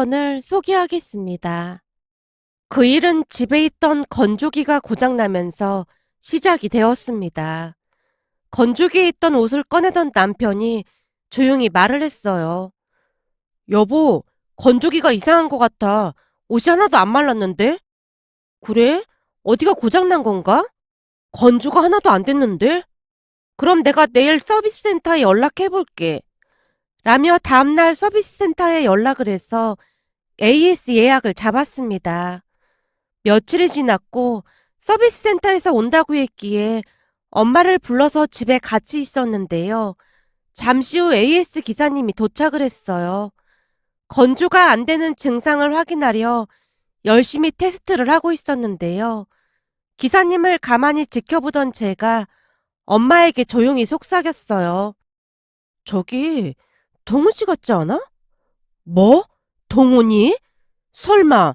사연을 소개하겠습니다. 그 일은 집에 있던 건조기가 고장나면서 시작이 되었습니다. 건조기에 있던 옷을 꺼내던 남편이 조용히 말을 했어요. 여보, 건조기가 이상한 것 같아. 옷이 하나도 안 말랐는데? 그래? 어디가 고장난 건가? 건조가 하나도 안 됐는데? 그럼 내가 내일 서비스 센터에 연락해 볼게. 라며 다음날 서비스 센터에 연락을 해서 AS 예약을 잡았습니다. 며칠이 지났고 서비스 센터에서 온다고 했기에 엄마를 불러서 집에 같이 있었는데요. 잠시 후 AS 기사님이 도착을 했어요. 건조가 안 되는 증상을 확인하려 열심히 테스트를 하고 있었는데요. 기사님을 가만히 지켜보던 제가 엄마에게 조용히 속삭였어요. 저기 동훈 씨 같지 않아? 뭐? 동훈이? 설마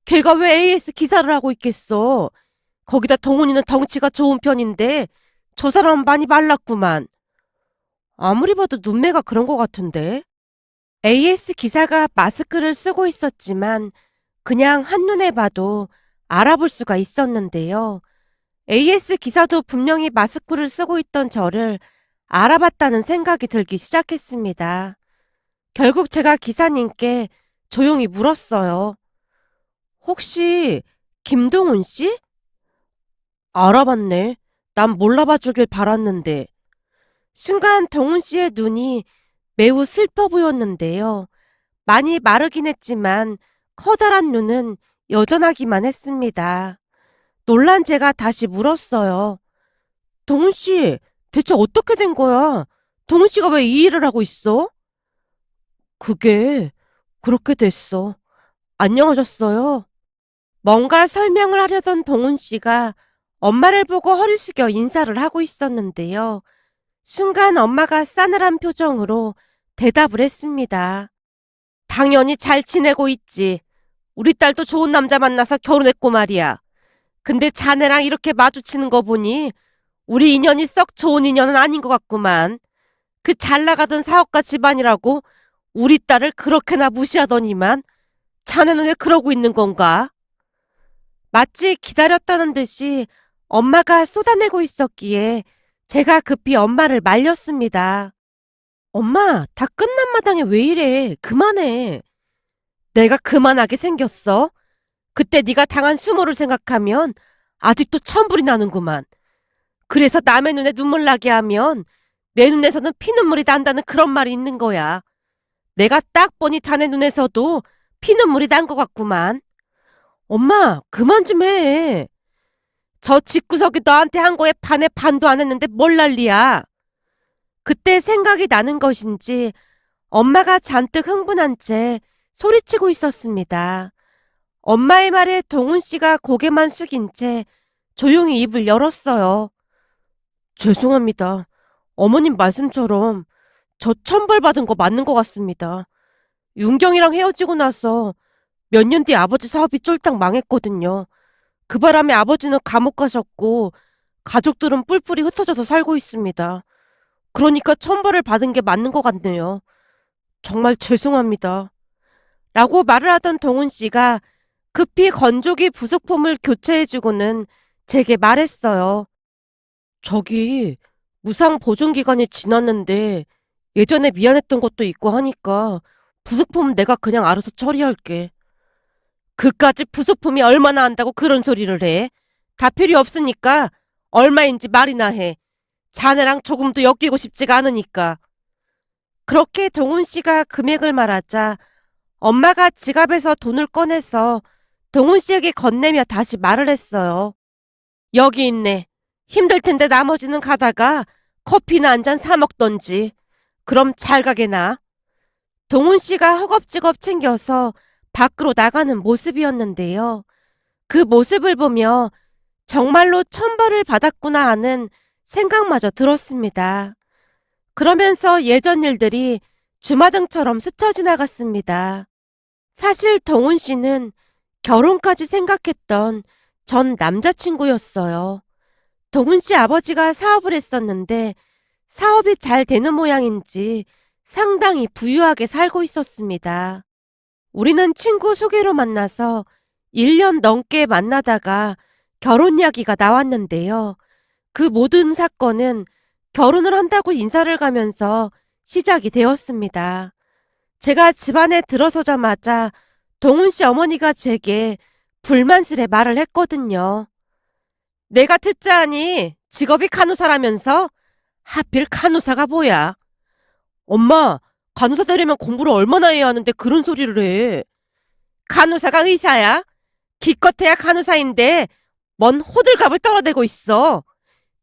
걔가 왜 AS 기사를 하고 있겠어? 거기다 동훈이는 덩치가 좋은 편인데 저 사람은 많이 말랐구만. 아무리 봐도 눈매가 그런 것 같은데. AS 기사가 마스크를 쓰고 있었지만 그냥 한눈에 봐도 알아볼 수가 있었는데요. AS 기사도 분명히 마스크를 쓰고 있던 저를 알아봤다는 생각이 들기 시작했습니다. 결국 제가 기사님께 조용히 물었어요. 혹시 김동훈 씨? 알아봤네. 난 몰라봐 주길 바랐는데. 순간 동훈 씨의 눈이 매우 슬퍼 보였는데요. 많이 마르긴 했지만 커다란 눈은 여전하기만 했습니다. 놀란 제가 다시 물었어요. 동훈 씨, 대체 어떻게 된 거야? 동훈 씨가 왜 이 일을 하고 있어? 그게 그렇게 됐어. 안녕하셨어요? 뭔가 설명을 하려던 동훈 씨가 엄마를 보고 허리 숙여 인사를 하고 있었는데요. 순간 엄마가 싸늘한 표정으로 대답을 했습니다. 당연히 잘 지내고 있지. 우리 딸도 좋은 남자 만나서 결혼했고 말이야. 근데 자네랑 이렇게 마주치는 거 보니 우리 인연이 썩 좋은 인연은 아닌 것 같구만. 그 잘 나가던 사업가 집안이라고 우리 딸을 그렇게나 무시하더니만 자네는 왜 그러고 있는 건가? 마치 기다렸다는 듯이 엄마가 쏟아내고 있었기에 제가 급히 엄마를 말렸습니다. 엄마, 다 끝난 마당에 왜 이래? 그만해. 내가 그만하게 생겼어? 그때 네가 당한 수모를 생각하면 아직도 천불이 나는구만. 그래서 남의 눈에 눈물 나게 하면 내 눈에서는 피눈물이 난다는 그런 말이 있는 거야. 내가 딱 보니 자네 눈에서도 피눈물이 난 것 같구만. 엄마, 그만 좀 해. 저 집구석이 너한테 한 거에 반에 반도 안 했는데 뭘 난리야. 그때 생각이 나는 것인지 엄마가 잔뜩 흥분한 채 소리치고 있었습니다. 엄마의 말에 동훈 씨가 고개만 숙인 채 조용히 입을 열었어요. 죄송합니다. 어머님 말씀처럼 저 천벌 받은 거 맞는 것 같습니다. 윤경이랑 헤어지고 나서 몇 년 뒤 아버지 사업이 쫄딱 망했거든요. 그 바람에 아버지는 감옥 가셨고 가족들은 뿔뿔이 흩어져서 살고 있습니다. 그러니까 천벌을 받은 게 맞는 것 같네요. 정말 죄송합니다. 라고 말을 하던 동훈 씨가 급히 건조기 부속품을 교체해주고는 제게 말했어요. 저기 무상 보존 기간이 지났는데 예전에 미안했던 것도 있고 하니까 부속품은 내가 그냥 알아서 처리할게. 그까짓 부속품이 얼마나 한다고 그런 소리를 해? 다 필요 없으니까 얼마인지 말이나 해. 자네랑 조금도 엮이고 싶지가 않으니까. 그렇게 동훈 씨가 금액을 말하자 엄마가 지갑에서 돈을 꺼내서 동훈 씨에게 건네며 다시 말을 했어요. 여기 있네. 힘들 텐데 나머지는 가다가 커피나 한 잔 사 먹던지. 그럼 잘 가게나. 동훈 씨가 허겁지겁 챙겨서 밖으로 나가는 모습이었는데요. 그 모습을 보며 정말로 천벌을 받았구나 하는 생각마저 들었습니다. 그러면서 예전 일들이 주마등처럼 스쳐 지나갔습니다. 사실 동훈 씨는 결혼까지 생각했던 전 남자친구였어요. 동훈 씨 아버지가 사업을 했었는데 사업이 잘 되는 모양인지 상당히 부유하게 살고 있었습니다. 우리는 친구 소개로 만나서 1년 넘게 만나다가 결혼 이야기가 나왔는데요. 그 모든 사건은 결혼을 한다고 인사를 가면서 시작이 되었습니다. 제가 집안에 들어서자마자 동훈 씨 어머니가 제게 불만스레 말을 했거든요. 내가 듣자 하니 직업이 간호사라면서? 하필 간호사가 뭐야? 엄마, 간호사 되려면 공부를 얼마나 해야 하는데 그런 소리를 해. 간호사가 의사야? 기껏해야 간호사인데 뭔 호들갑을 떨어대고 있어.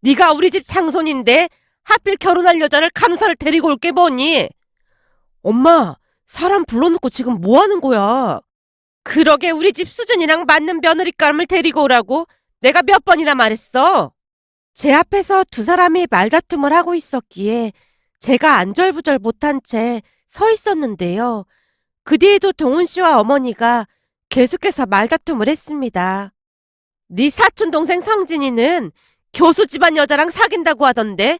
네가 우리 집 장손인데 하필 결혼할 여자를 간호사를 데리고 올 게 뭐니? 엄마, 사람 불러놓고 지금 뭐 하는 거야? 그러게 우리 집 수준이랑 맞는 며느리감을 데리고 오라고 내가 몇 번이나 말했어. 제 앞에서 두 사람이 말다툼을 하고 있었기에 제가 안절부절 못한 채 서 있었는데요. 그 뒤에도 동훈 씨와 어머니가 계속해서 말다툼을 했습니다. 네 사촌 동생 성진이는 교수 집안 여자랑 사귄다고 하던데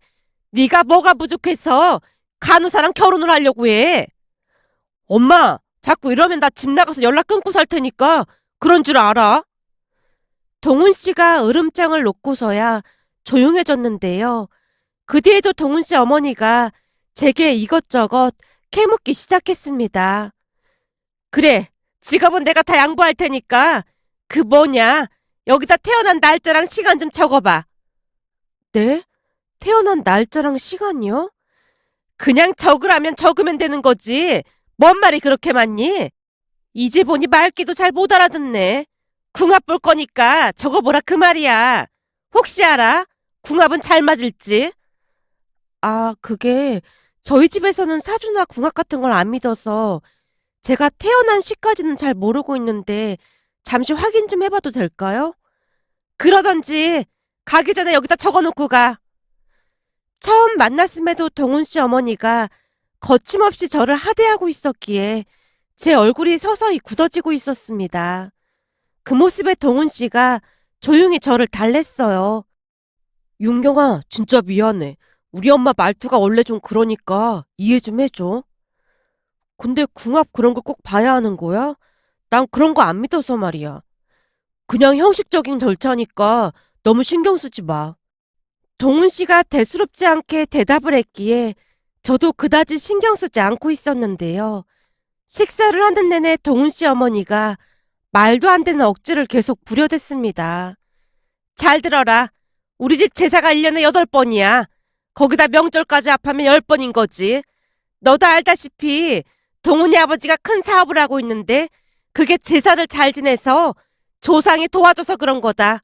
네가 뭐가 부족해서 간호사랑 결혼을 하려고 해. 엄마, 자꾸 이러면 나 집 나가서 연락 끊고 살 테니까 그런 줄 알아? 동훈 씨가 으름장을 놓고서야 조용해졌는데요. 그 뒤에도 동훈 씨 어머니가 제게 이것저것 캐묻기 시작했습니다. 그래, 직업은 내가 다 양보할 테니까 그 뭐냐, 여기다 태어난 날짜랑 시간 좀 적어봐. 네? 태어난 날짜랑 시간이요? 그냥 적으라면 적으면 되는 거지. 뭔 말이 그렇게 많니? 이제 보니 말귀도 잘 못 알아듣네. 궁합 볼 거니까 적어보라 그 말이야. 혹시 알아? 궁합은 잘 맞을지? 아, 그게 저희 집에서는 사주나 궁합 같은 걸 안 믿어서 제가 태어난 시까지는 잘 모르고 있는데 잠시 확인 좀 해봐도 될까요? 그러던지 가기 전에 여기다 적어놓고 가. 처음 만났음에도 동훈 씨 어머니가 거침없이 저를 하대하고 있었기에 제 얼굴이 서서히 굳어지고 있었습니다. 그 모습에 동훈 씨가 조용히 저를 달랬어요. 윤경아, 진짜 미안해. 우리 엄마 말투가 원래 좀 그러니까 이해 좀 해줘. 근데 궁합 그런 걸 꼭 봐야 하는 거야? 난 그런 거 안 믿어서 말이야. 그냥 형식적인 절차니까 너무 신경 쓰지 마. 동훈 씨가 대수롭지 않게 대답을 했기에 저도 그다지 신경 쓰지 않고 있었는데요. 식사를 하는 내내 동훈 씨 어머니가 말도 안 되는 억지를 계속 부려댔습니다. 잘 들어라. 우리 집 제사가 1년에 8번이야. 거기다 명절까지 합하면 10번인 거지. 너도 알다시피 동훈이 아버지가 큰 사업을 하고 있는데 그게 제사를 잘 지내서 조상이 도와줘서 그런 거다.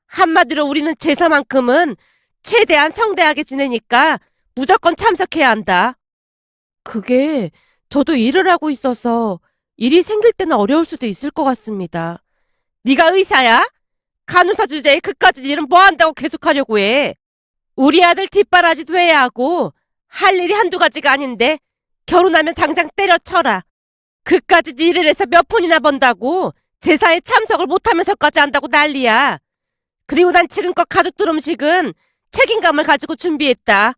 한마디로 우리는 제사만큼은 최대한 성대하게 지내니까 무조건 참석해야 한다. 그게 저도 일을 하고 있어서 일이 생길 때는 어려울 수도 있을 것 같습니다. 네가 의사야? 간호사 주제에 그까짓 일은 뭐 한다고 계속하려고 해. 우리 아들 뒷바라지도 해야 하고 할 일이 한두 가지가 아닌데 결혼하면 당장 때려쳐라. 그까짓 일을 해서 몇 푼이나 번다고 제사에 참석을 못하면서까지 한다고 난리야. 그리고 난 지금껏 가족들 음식은 책임감을 가지고 준비했다.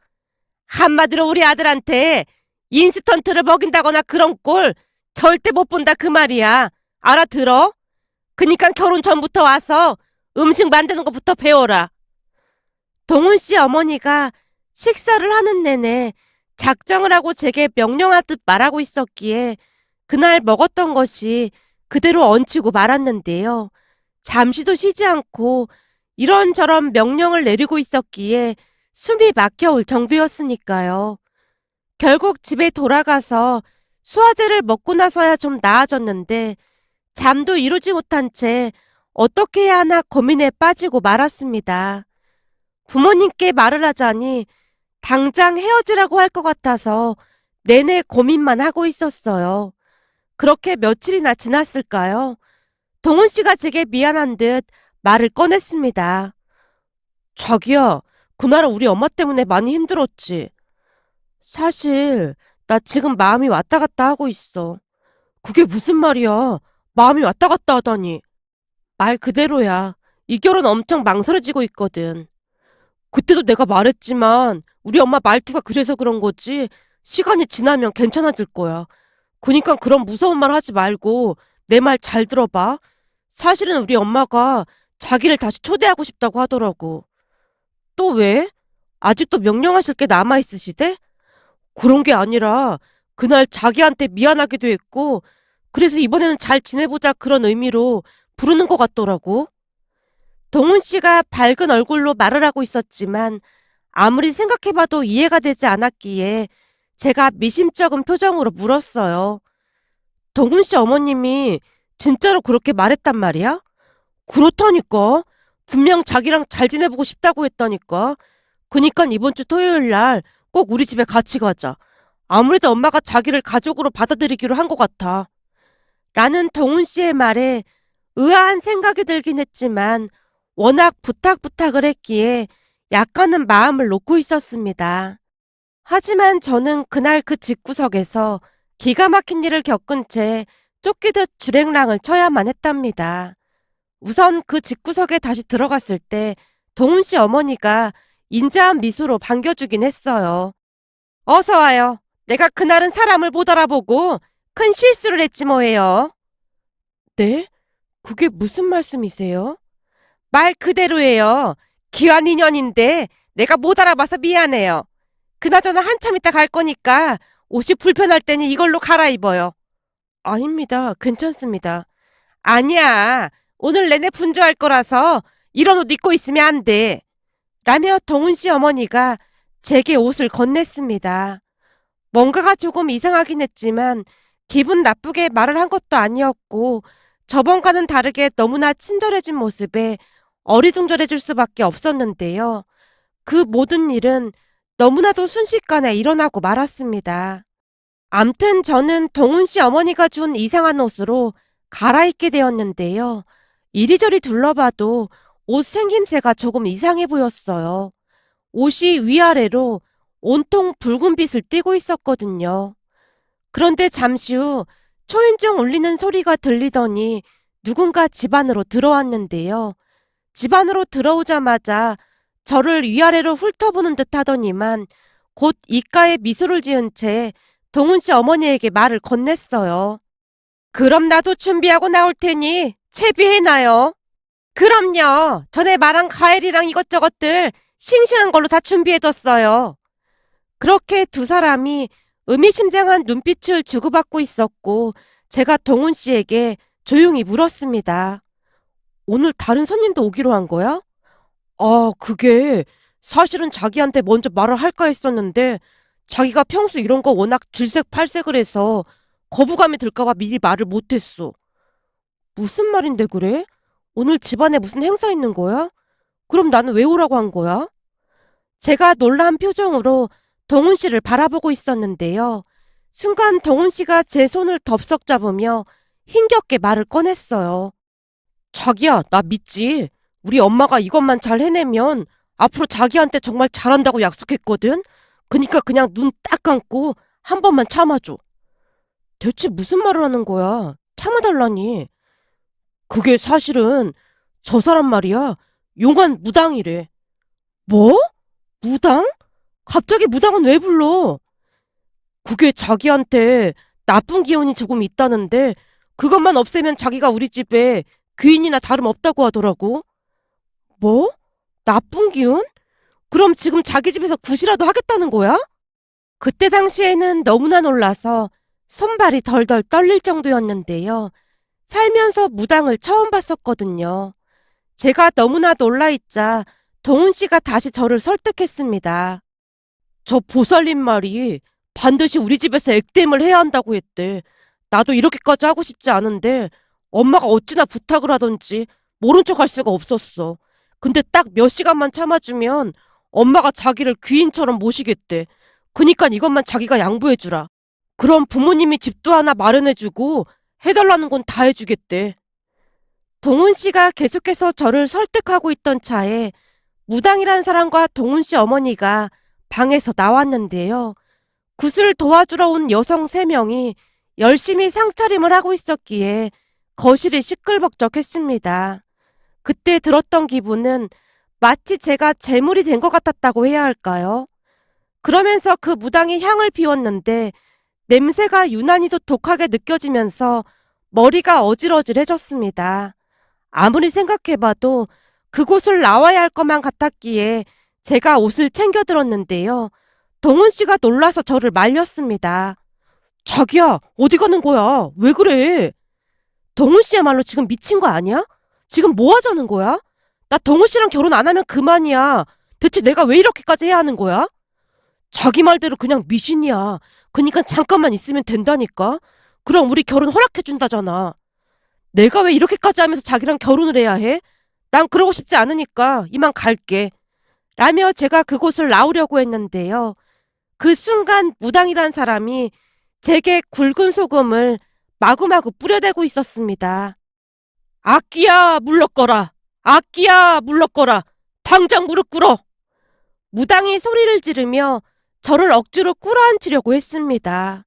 한마디로 우리 아들한테 인스턴트를 먹인다거나 그런 꼴 절대 못 본다 그 말이야. 알아들어? 그니까 결혼 전부터 와서 음식 만드는 것부터 배워라. 동훈 씨 어머니가 식사를 하는 내내 작정을 하고 제게 명령하듯 말하고 있었기에 그날 먹었던 것이 그대로 얹히고 말았는데요. 잠시도 쉬지 않고 이런저런 명령을 내리고 있었기에 숨이 막혀올 정도였으니까요. 결국 집에 돌아가서 수화제를 먹고 나서야 좀 나아졌는데 잠도 이루지 못한 채 어떻게 해야 하나 고민에 빠지고 말았습니다. 부모님께 말을 하자니 당장 헤어지라고 할 것 같아서 내내 고민만 하고 있었어요. 그렇게 며칠이나 지났을까요? 동훈 씨가 제게 미안한 듯 말을 꺼냈습니다. 자기야, 그날은 우리 엄마 때문에 많이 힘들었지. 사실 나 지금 마음이 왔다 갔다 하고 있어. 그게 무슨 말이야? 마음이 왔다 갔다 하다니. 말 그대로야. 이 결혼 엄청 망설여지고 있거든. 그때도 내가 말했지만 우리 엄마 말투가 그래서 그런 거지 시간이 지나면 괜찮아질 거야. 그니까 그런 무서운 말 하지 말고 내 말 잘 들어봐. 사실은 우리 엄마가 자기를 다시 초대하고 싶다고 하더라고. 또 왜? 아직도 명령하실 게 남아있으시대? 그런 게 아니라 그날 자기한테 미안하기도 했고 그래서 이번에는 잘 지내보자 그런 의미로 부르는 것 같더라고. 동훈 씨가 밝은 얼굴로 말을 하고 있었지만 아무리 생각해봐도 이해가 되지 않았기에 제가 미심쩍은 표정으로 물었어요. 동훈 씨 어머님이 진짜로 그렇게 말했단 말이야? 그렇다니까. 분명 자기랑 잘 지내보고 싶다고 했다니까. 그니까 이번 주 토요일 날 꼭 우리 집에 같이 가자. 아무래도 엄마가 자기를 가족으로 받아들이기로 한 것 같아. 라는 동훈 씨의 말에 의아한 생각이 들긴 했지만 워낙 부탁을 했기에 약간은 마음을 놓고 있었습니다. 하지만 저는 그날 그 집구석에서 기가 막힌 일을 겪은 채 쫓기듯 주랭랑을 쳐야만 했답니다. 우선 그 집구석에 다시 들어갔을 때 동훈 씨 어머니가 인자한 미소로 반겨주긴 했어요. 어서 와요. 내가 그날은 사람을 못 알아보고 큰 실수를 했지 뭐예요. 네? 그게 무슨 말씀이세요? 말 그대로예요. 기왕 인연인데 내가 못 알아봐서 미안해요. 그나저나 한참 있다 갈 거니까 옷이 불편할 때는 이걸로 갈아입어요. 아닙니다. 괜찮습니다. 아니야. 오늘 내내 분주할 거라서 이런 옷 입고 있으면 안 돼. 라며 동훈 씨 어머니가 제게 옷을 건넸습니다. 뭔가가 조금 이상하긴 했지만 기분 나쁘게 말을 한 것도 아니었고 저번과는 다르게 너무나 친절해진 모습에 어리둥절해질 수밖에 없었는데요. 그 모든 일은 너무나도 순식간에 일어나고 말았습니다. 암튼 저는 동훈 씨 어머니가 준 이상한 옷으로 갈아입게 되었는데요. 이리저리 둘러봐도 옷 생김새가 조금 이상해 보였어요. 옷이 위아래로 온통 붉은 빛을 띠고 있었거든요. 그런데 잠시 후 초인종 울리는 소리가 들리더니 누군가 집 안으로 들어왔는데요. 집 안으로 들어오자마자 저를 위아래로 훑어보는 듯 하더니만 곧 입가에 미소를 지은 채 동훈 씨 어머니에게 말을 건넸어요. 그럼 나도 준비하고 나올 테니 채비해놔요. 그럼요. 전에 말한 과일이랑 이것저것들 싱싱한 걸로 다 준비해뒀어요. 그렇게 두 사람이 의미심장한 눈빛을 주고받고 있었고 제가 동훈 씨에게 조용히 물었습니다. 오늘 다른 손님도 오기로 한 거야? 그게 사실은 자기한테 먼저 말을 할까 했었는데 자기가 평소 이런 거 워낙 질색팔색을 해서 거부감이 들까봐 미리 말을 못했어. 무슨 말인데 그래? 오늘 집안에 무슨 행사 있는 거야? 그럼 나는 왜 오라고 한 거야? 제가 놀란 표정으로 동훈 씨를 바라보고 있었는데요. 순간 동훈 씨가 제 손을 덥석 잡으며 힘겹게 말을 꺼냈어요. 자기야, 나 믿지? 우리 엄마가 이것만 잘 해내면 앞으로 자기한테 정말 잘한다고 약속했거든? 그니까 그냥 눈 딱 감고 한 번만 참아줘. 대체 무슨 말을 하는 거야? 참아달라니. 그게 사실은 저 사람 말이야. 용한 무당이래. 뭐? 무당? 갑자기 무당은 왜 불러? 그게 자기한테 나쁜 기운이 조금 있다는데 그것만 없애면 자기가 우리 집에 귀인이나 다름없다고 하더라고. 뭐? 나쁜 기운? 그럼 지금 자기 집에서 굿이라도 하겠다는 거야? 그때 당시에는 너무나 놀라서 손발이 덜덜 떨릴 정도였는데요. 살면서 무당을 처음 봤었거든요. 제가 너무나 놀라있자 동훈 씨가 다시 저를 설득했습니다. 저 보살님 말이 반드시 우리 집에서 액땜을 해야 한다고 했대. 나도 이렇게까지 하고 싶지 않은데 엄마가 어찌나 부탁을 하던지 모른 척 할 수가 없었어. 근데 딱 몇 시간만 참아주면 엄마가 자기를 귀인처럼 모시겠대. 그니까 이것만 자기가 양보해주라. 그럼 부모님이 집도 하나 마련해주고 해달라는 건 다 해주겠대. 동훈 씨가 계속해서 저를 설득하고 있던 차에 무당이란 사람과 동훈 씨 어머니가 방에서 나왔는데요. 굿을 도와주러 온 여성 3명이 열심히 상차림을 하고 있었기에 거실이 시끌벅적했습니다. 그때 들었던 기분은 마치 제가 재물이 된 것 같았다고 해야 할까요? 그러면서 그 무당이 향을 피웠는데 냄새가 유난히도 독하게 느껴지면서 머리가 어질어질해졌습니다. 아무리 생각해봐도 그곳을 나와야 할 것만 같았기에 제가 옷을 챙겨 들었는데요. 동훈 씨가 놀라서 저를 말렸습니다. 자기야, 어디 가는 거야? 왜 그래? 동훈 씨야말로 지금 미친 거 아니야? 지금 뭐 하자는 거야? 나 동훈 씨랑 결혼 안 하면 그만이야. 대체 내가 왜 이렇게까지 해야 하는 거야? 자기 말대로 그냥 미신이야. 그니까 잠깐만 있으면 된다니까. 그럼 우리 결혼 허락해준다잖아. 내가 왜 이렇게까지 하면서 자기랑 결혼을 해야 해? 난 그러고 싶지 않으니까 이만 갈게. 라며 제가 그곳을 나오려고 했는데요. 그 순간 무당이란 사람이 제게 굵은 소금을 마구마구 뿌려대고 있었습니다. 악기야 물러거라. 악기야 물러거라. 당장 무릎 꿇어. 무당이 소리를 지르며 저를 억지로 꿇어앉히려고 했습니다.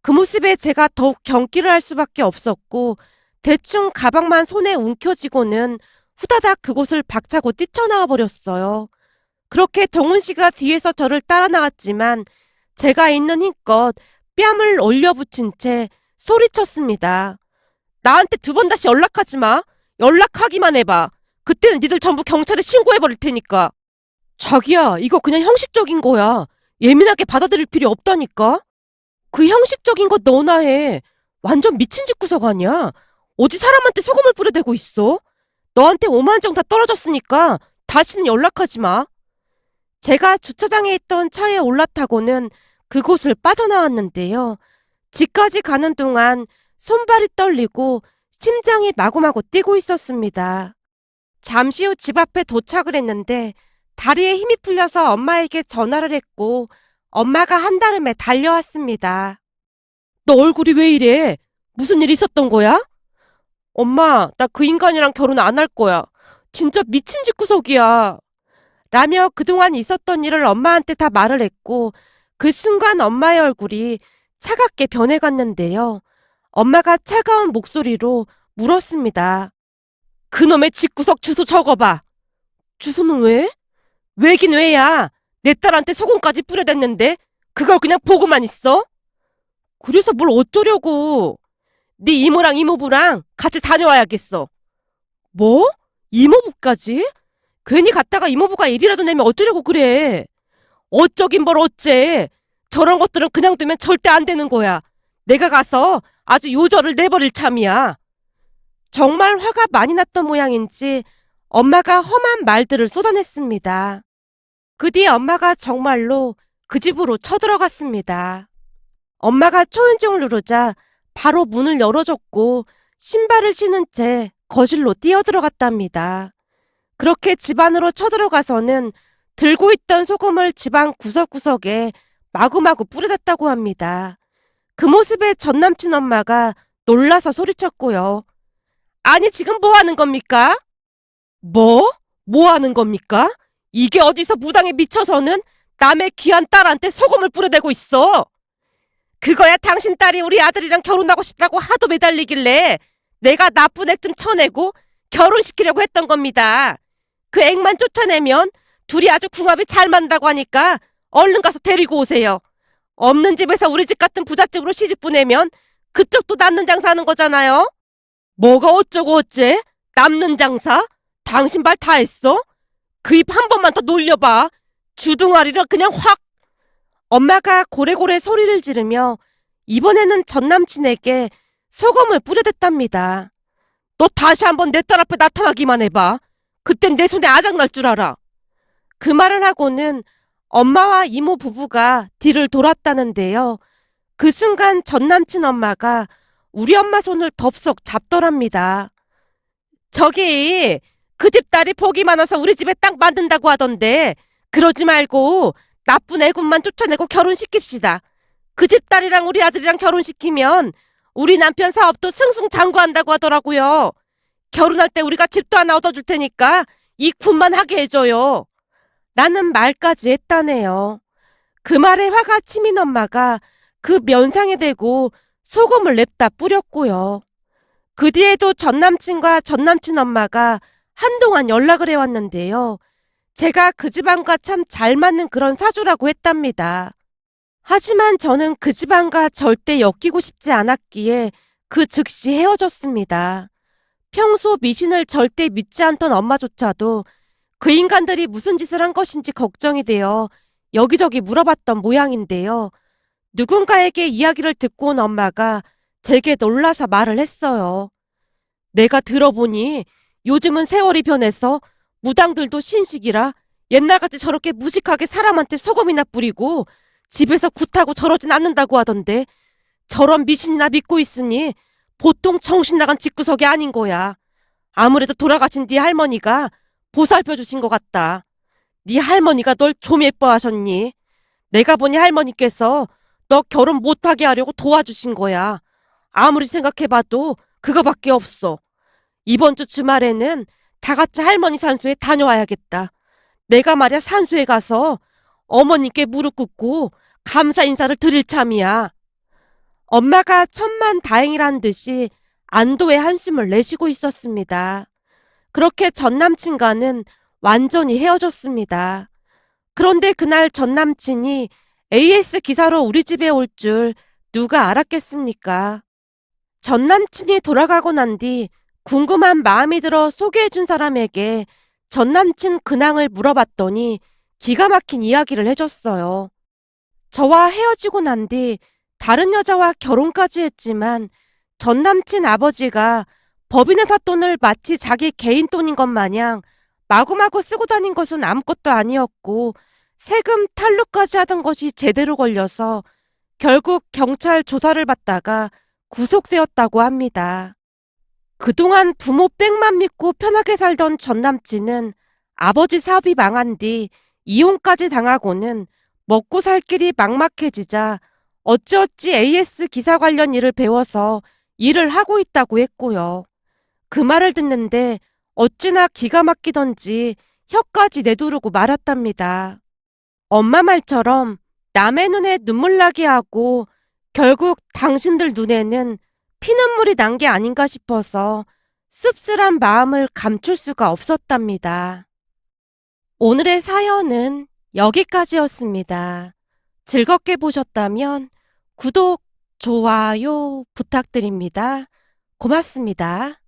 그 모습에 제가 더욱 경기를 할 수밖에 없었고 대충 가방만 손에 움켜쥐고는 후다닥 그곳을 박차고 뛰쳐나와 버렸어요. 그렇게 동훈 씨가 뒤에서 저를 따라 나왔지만 제가 있는 힘껏 뺨을 올려붙인 채 소리쳤습니다. 나한테 두 번 다시 연락하지 마. 연락하기만 해봐. 그때는 니들 전부 경찰에 신고해버릴 테니까. 자기야, 이거 그냥 형식적인 거야. 예민하게 받아들일 필요 없다니까. 그 형식적인 거 너나 해. 완전 미친 집구석 아니야. 어디 사람한테 소금을 뿌려대고 있어? 너한테 5만 정 다 떨어졌으니까 다시는 연락하지 마. 제가 주차장에 있던 차에 올라타고는 그곳을 빠져나왔는데요. 집까지 가는 동안 손발이 떨리고 심장이 마구마구 뛰고 있었습니다. 잠시 후 집 앞에 도착을 했는데 다리에 힘이 풀려서 엄마에게 전화를 했고 엄마가 한달음에 달려왔습니다. 너 얼굴이 왜 이래? 무슨 일 있었던 거야? 엄마, 나 그 인간이랑 결혼 안 할 거야. 진짜 미친 집구석이야. 라며 그동안 있었던 일을 엄마한테 다 말을 했고 그 순간 엄마의 얼굴이 차갑게 변해갔는데요. 엄마가 차가운 목소리로 물었습니다. 그놈의 집구석 주소 적어봐. 주소는 왜? 왜긴 왜야. 내 딸한테 소금까지 뿌려댔는데 그걸 그냥 보고만 있어? 그래서 뭘 어쩌려고. 네 이모랑 이모부랑 같이 다녀와야겠어. 뭐? 이모부까지? 괜히 갔다가 이모부가 일이라도 내면 어쩌려고 그래. 어쩌긴 뭘 어째. 저런 것들은 그냥 두면 절대 안 되는 거야. 내가 가서 아주 요절을 내버릴 참이야. 정말 화가 많이 났던 모양인지 엄마가 험한 말들을 쏟아냈습니다. 그 뒤 엄마가 정말로 그 집으로 쳐들어갔습니다. 엄마가 초인종을 누르자 바로 문을 열어줬고 신발을 신은 채 거실로 뛰어들어갔답니다. 그렇게 집 안으로 쳐들어가서는 들고 있던 소금을 집안 구석구석에 마구마구 뿌려댔다고 합니다. 그 모습에 전남친 엄마가 놀라서 소리쳤고요. 아니 지금 뭐 하는 겁니까? 뭐? 뭐 하는 겁니까? 이게 어디서 무당에 미쳐서는 남의 귀한 딸한테 소금을 뿌려대고 있어. 그거야 당신 딸이 우리 아들이랑 결혼하고 싶다고 하도 매달리길래 내가 나쁜 액 좀 쳐내고 결혼시키려고 했던 겁니다. 그 액만 쫓아내면 둘이 아주 궁합이 잘 맞는다고 하니까 얼른 가서 데리고 오세요. 없는 집에서 우리 집 같은 부잣집으로 시집 보내면 그쪽도 남는 장사하는 거잖아요. 뭐가 어쩌고 어째? 남는 장사? 당신 말 다 했어? 그 입 한 번만 더 놀려봐. 주둥아리를 그냥 확. 엄마가 고래고래 소리를 지르며 이번에는 전남친에게 소금을 뿌려댔답니다. 너 다시 한번 내 딸 앞에 나타나기만 해봐. 그땐 내 손에 아작 날 줄 알아. 그 말을 하고는 엄마와 이모 부부가 뒤를 돌았다는데요. 그 순간 전남친 엄마가 우리 엄마 손을 덥석 잡더랍니다. 저기 그 집 딸이 복이 많아서 우리 집에 딱 만든다고 하던데 그러지 말고 나쁜 애군만 쫓아내고 결혼시킵시다. 그 집 딸이랑 우리 아들이랑 결혼시키면 우리 남편 사업도 승승장구한다고 하더라고요. 결혼할 때 우리가 집도 하나 얻어줄 테니까 이 굿만 하게 해줘요. 라는 말까지 했다네요. 그 말에 화가 치민 엄마가 그 면상에 대고 소금을 냅다 뿌렸고요. 그 뒤에도 전남친과 전남친 엄마가 한동안 연락을 해왔는데요. 제가 그 집안과 참 잘 맞는 그런 사주라고 했답니다. 하지만 저는 그 집안과 절대 엮이고 싶지 않았기에 그 즉시 헤어졌습니다. 평소 미신을 절대 믿지 않던 엄마조차도 그 인간들이 무슨 짓을 한 것인지 걱정이 되어 여기저기 물어봤던 모양인데요. 누군가에게 이야기를 듣고 온 엄마가 제게 놀라서 말을 했어요. 내가 들어보니 요즘은 세월이 변해서 무당들도 신식이라 옛날같이 저렇게 무식하게 사람한테 소금이나 뿌리고 집에서 굿하고 저러진 않는다고 하던데 저런 미신이나 믿고 있으니 보통 정신 나간 집구석이 아닌 거야. 아무래도 돌아가신 네 할머니가 보살펴 주신 것 같다. 네 할머니가 널 좀 예뻐하셨니? 내가 보니 할머니께서 너 결혼 못하게 하려고 도와주신 거야. 아무리 생각해봐도 그거밖에 없어. 이번 주 주말에는 다 같이 할머니 산소에 다녀와야겠다. 내가 말야 산소에 가서 어머니께 무릎 꿇고 감사 인사를 드릴 참이야. 엄마가 천만 다행이란 듯이 안도의 한숨을 내쉬고 있었습니다. 그렇게 전 남친과는 완전히 헤어졌습니다. 그런데 그날 전 남친이 AS 기사로 우리 집에 올 줄 누가 알았겠습니까? 전 남친이 돌아가고 난 뒤 궁금한 마음이 들어 소개해준 사람에게 전 남친 근황을 물어봤더니 기가 막힌 이야기를 해줬어요. 저와 헤어지고 난 뒤 다른 여자와 결혼까지 했지만 전 남친 아버지가 법인회사 돈을 마치 자기 개인 돈인 것 마냥 마구마구 쓰고 다닌 것은 아무것도 아니었고 세금 탈루까지 하던 것이 제대로 걸려서 결국 경찰 조사를 받다가 구속되었다고 합니다. 그동안 부모 빽만 믿고 편하게 살던 전 남친은 아버지 사업이 망한 뒤 이혼까지 당하고는 먹고 살 길이 막막해지자 어찌어찌 AS 기사 관련 일을 배워서 일을 하고 있다고 했고요. 그 말을 듣는데 어찌나 기가 막히던지 혀까지 내두르고 말았답니다. 엄마 말처럼 남의 눈에 눈물 나게 하고 결국 당신들 눈에는 피눈물이 난 게 아닌가 싶어서 씁쓸한 마음을 감출 수가 없었답니다. 오늘의 사연은 여기까지였습니다. 즐겁게 보셨다면 구독, 좋아요 부탁드립니다. 고맙습니다.